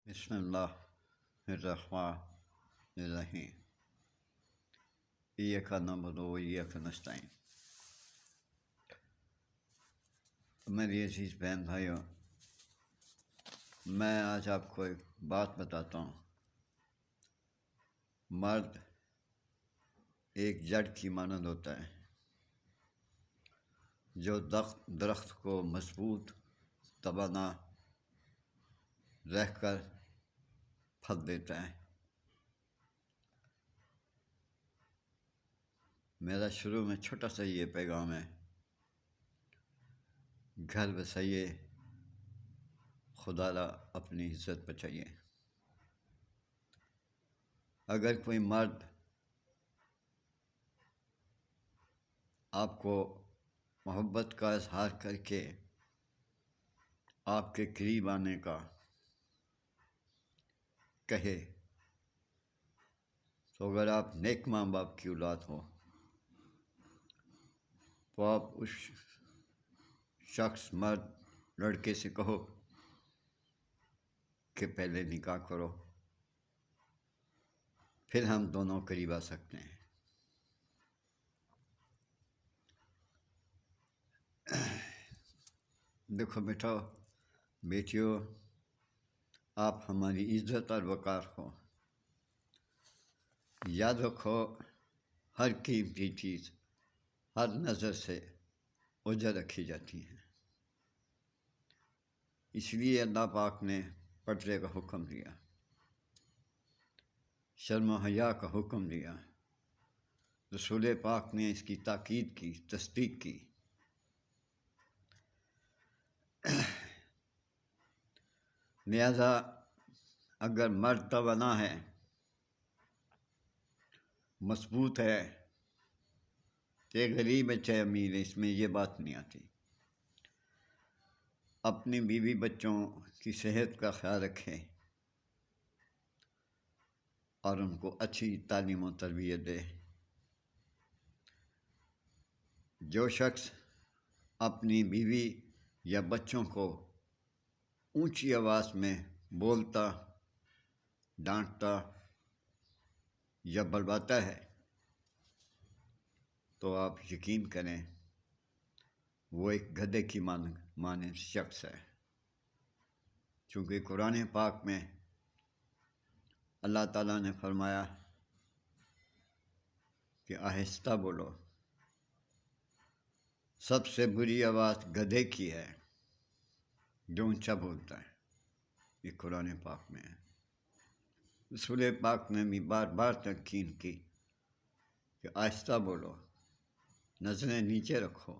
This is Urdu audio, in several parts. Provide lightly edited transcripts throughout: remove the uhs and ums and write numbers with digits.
بسم اللہ الرحمن الرحیم ایاک نعبد و ایاک نستعین۔ میری عزیز بہن بھائیوں، میں آج آپ کو ایک بات بتاتا ہوں۔ مرد ایک جڑ کی مانند ہوتا ہے جو درخت کو مضبوط توانا رہ کر پھل دیتا ہے۔ میرا شروع میں چھوٹا سا یہ پیغام ہے، گھر بسائیے، خدا را اپنی عزت بچائیے۔ اگر کوئی مرد آپ کو محبت کا اظہار کر کے آپ کے قریب آنے کا کہے، تو اگر آپ نیک ماں باپ کی اولاد ہو تو آپ اس شخص مرد لڑکے سے کہو کہ پہلے نکاح کرو، پھر ہم دونوں قریب آ سکتے ہیں۔ دیکھو بیٹیوں، آپ ہماری عزت اور وقار ہو، یاد رکھو ہر قیمتی چیز ہر نظر سے اوجھل رکھی جاتی ہے۔ اس لیے اللہ پاک نے پردے کا حکم دیا، شرم و حیا کا حکم دیا، رسول پاک نے اس کی تاکید کی، تصدیق کی۔ لہذا اگر مرد توانا ہے، مضبوط ہے، چاہے غریب ہے چاہے امیر ہے، اس میں یہ بات نہیں آتی، اپنی بیوی بچوں کی صحت کا خیال رکھے اور ان کو اچھی تعلیم و تربیت دے۔ جو شخص اپنی بیوی یا بچوں کو اونچی آواز میں بولتا، ڈانٹتا یا بلواتا ہے، تو آپ یقین کریں وہ ایک گدھے کی مانند شخص ہے، چونکہ قرآن پاک میں اللہ تعالیٰ نے فرمایا کہ آہستہ بولو، سب سے بری آواز گدھے کی ہے جو اونچا بولتا ہے۔ یہ قرآن پاک میں ہے۔ رسول پاک نے بھی بار بار تلقین کی کہ آہستہ بولو، نظریں نیچے رکھو،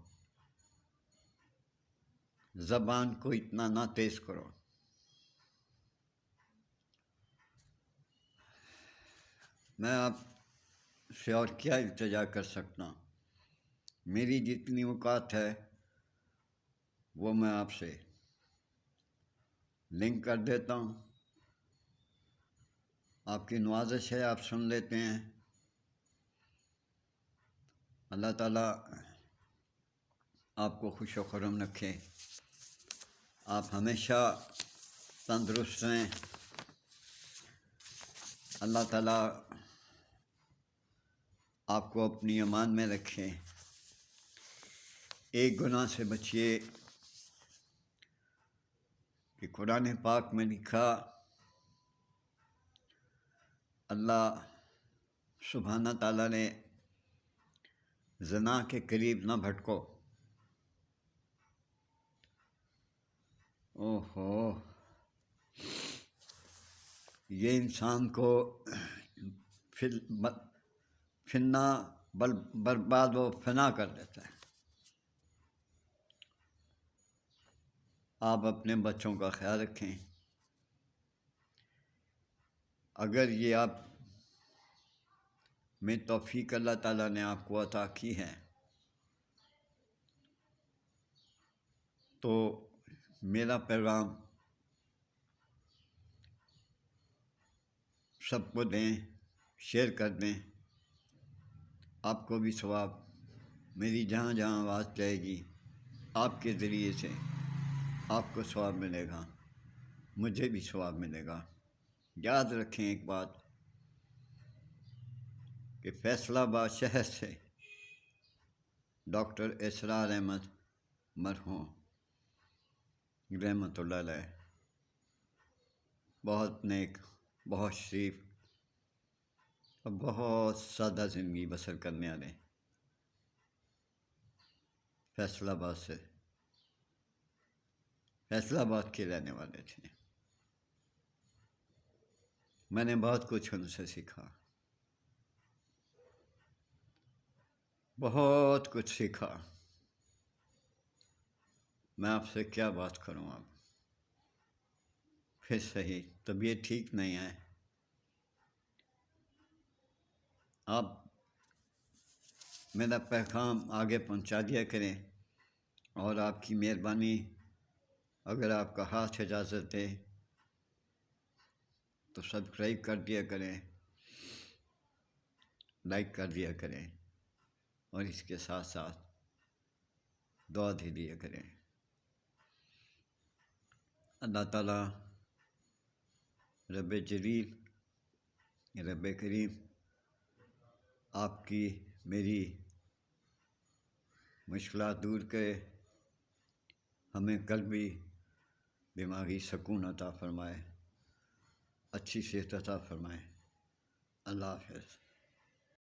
زبان کو اتنا نہ تیز کرو۔ میں آپ سے اور کیا التجا کر سکتا ہوں؟ میری جتنی اوقات ہے وہ میں آپ سے لنک کر دیتا ہوں، آپ کی نوازش ہے، آپ سن لیتے ہیں۔ اللہ تعالیٰ آپ کو خوش و خرم رکھے، آپ ہمیشہ تندرست رہیں، اللہ تعالیٰ آپ کو اپنی امان میں رکھے۔ ایک گناہ سے بچیے کہ قرآن پاک میں لکھا، اللہ سبحانہ تعالیٰ نے زنا کے قریب نہ بھٹکو۔ اوہو، یہ انسان کو فنا برباد و فنا کر دیتا ہے۔ آپ اپنے بچوں کا خیال رکھیں، اگر یہ آپ میں توفیق اللہ تعالیٰ نے آپ کو عطا کی ہے تو میرا پیغام سب کو دیں، شیئر کر دیں، آپ کو بھی ثواب، میری جہاں جہاں آواز جائے گی آپ کے ذریعے سے آپ کو ثواب ملے گا، مجھے بھی ثواب ملے گا۔ یاد رکھیں ایک بات کہ فیصلہ آباد شہر سے ڈاکٹر اسرار احمد مرحوم رحمۃ اللہ علیہ بہت نیک، بہت شریف اور بہت سادہ زندگی بسر کرنے والے فیصل آباد کے رہنے والے تھے۔ میں نے بہت کچھ ان سے سیکھا، بہت کچھ سیکھا۔ میں آپ سے کیا بات کروں اب، پھر صحیح طبیعت ٹھیک نہیں ہے۔ آپ میرا پیغام آگے پہنچا دیا کریں، اور آپ کی مہربانی اگر آپ کا ہاتھ اجازت دے تو سبسکرائب کر دیا کریں، لائک کر دیا کریں، اور اس کے ساتھ ساتھ دعا دے دیا کریں۔ اللہ تعالیٰ رب جلیل، رب کریم آپ کی میری مشکلات دور کرے، ہمیں قلبی دماغی سکون عطا فرمائے، اچھی صحت عطا فرمائے۔ اللہ حافظ۔